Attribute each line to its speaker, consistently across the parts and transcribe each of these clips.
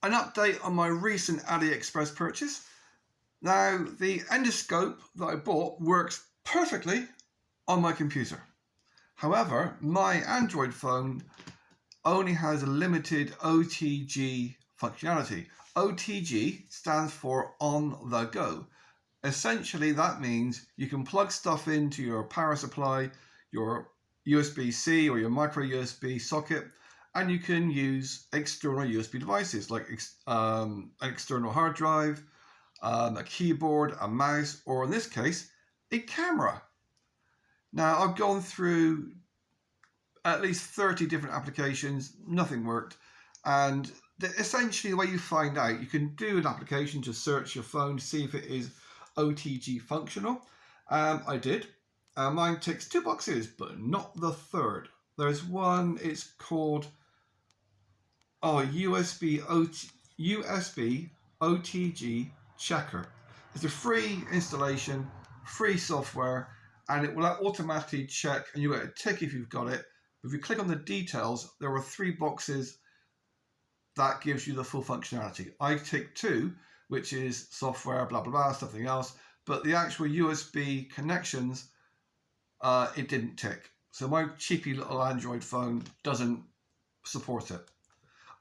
Speaker 1: an update on my recent AliExpress purchase. Now, the endoscope that I bought works perfectly on my computer. However, my Android phone only has a limited OTG functionality. OTG stands for on the go. Essentially, that means you can plug stuff into your power supply, your USB-C or your micro USB socket, and you can use external USB devices like an external hard drive, a keyboard, a mouse, or in this case, a camera. Now, I've gone through at least 30 different applications, nothing worked. And essentially the way you find out, you can do an application to search your phone to see if it is OTG functional. I did. Mine ticks 2 boxes, but not the third. There's one, it's called USB OTG checker. It's a free installation, free software, and it will automatically check, and you get a tick if you've got it. But if you click on the details, there are 3 boxes that gives you the full functionality. I tick 2, which is software, blah, blah, blah, something else. But the actual USB connections, it didn't tick. So my cheapy little Android phone doesn't support it.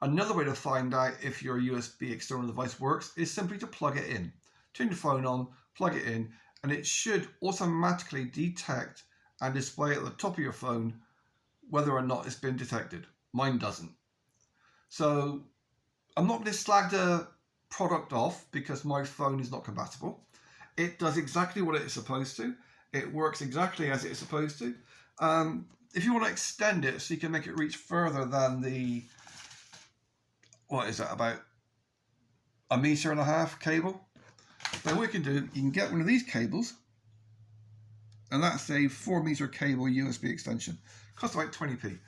Speaker 1: Another way to find out if your USB external device works is simply to plug it in. Turn your phone on, plug it in, and it should automatically detect and display at the top of your phone whether or not it's been detected. Mine doesn't. So I'm not going to slag the product off because my phone is not compatible. It does exactly what it is supposed to. It works exactly as it is supposed to. If you want to extend it so you can make it reach further than the, what is that, about 1.5 meters cable, then what you can do, you can get one of these cables, and that's a 4-meter cable USB extension. Costs about 20p.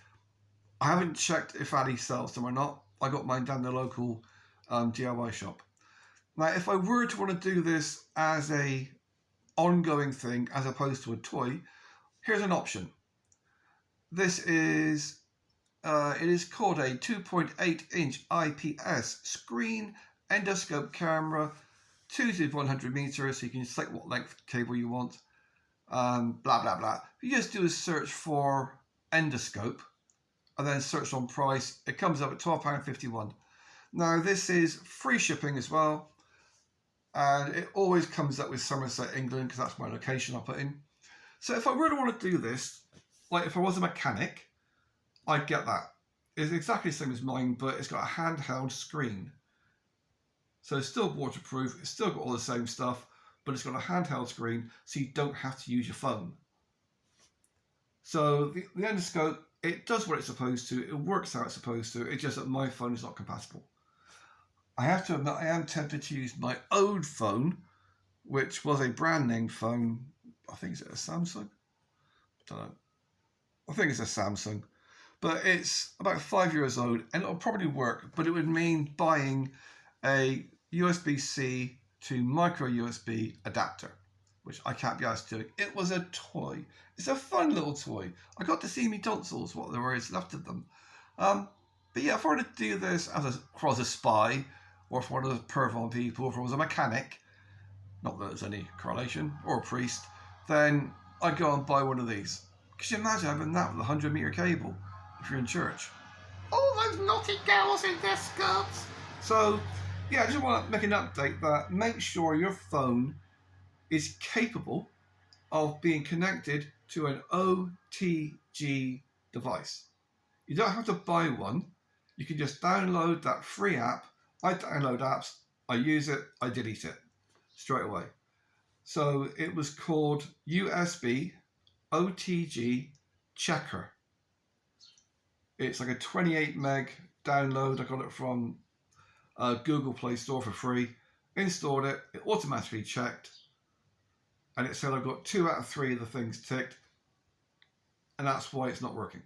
Speaker 1: I haven't checked if Ali sells them or not. I got mine down the local DIY shop. Now, if I were to want to do this as a ongoing thing as opposed to a toy, here's an option. This is, it is called a 2.8-inch IPS screen endoscope camera, 2 to 100 meters, so you can select what length cable you want, blah, blah, blah. If you just do a search for endoscope and then search on price, it comes up at £12.51. Now, this is free shipping as well, and it always comes up with Somerset, England, because that's my location I put in. So if I really want to do this, like if I was a mechanic, I'd get that. It's exactly the same as mine, but it's got a handheld screen. So it's still waterproof, it's still got all the same stuff, but it's got a handheld screen, so you don't have to use your phone. So the endoscope, it does what it's supposed to, it works how it's supposed to, it's just that my phone is not compatible. I have to admit, I am tempted to use my old phone, which was a brand name phone. I think it's a Samsung. I don't know. I think it's a Samsung. But it's about 5 years old, and it'll probably work, but it would mean buying a USB-C to micro USB adapter, which I can't be asked to do. It was a toy. It's a fun little toy. I got to see me tonsils, what there was left of them. But yeah, if I were to do this as a spy, or if one of those pervert people, if I was a mechanic, not that there's any correlation, or a priest, then I'd go and buy one of these. Could you imagine having that with a 100-meter cable if you're in church? Oh, those naughty girls in their skirts. So, yeah, I just want to make an update that make sure your phone is capable of being connected to an OTG device. You don't have to buy one. You can just download that free app. I download apps, I use it, I delete it straight away. So it was called USB OTG checker. It's like a 28 meg download. I got it from Google Play Store for free. Installed it, it automatically checked, and it said I've got 2 out of 3 of the things ticked, and that's why it's not working.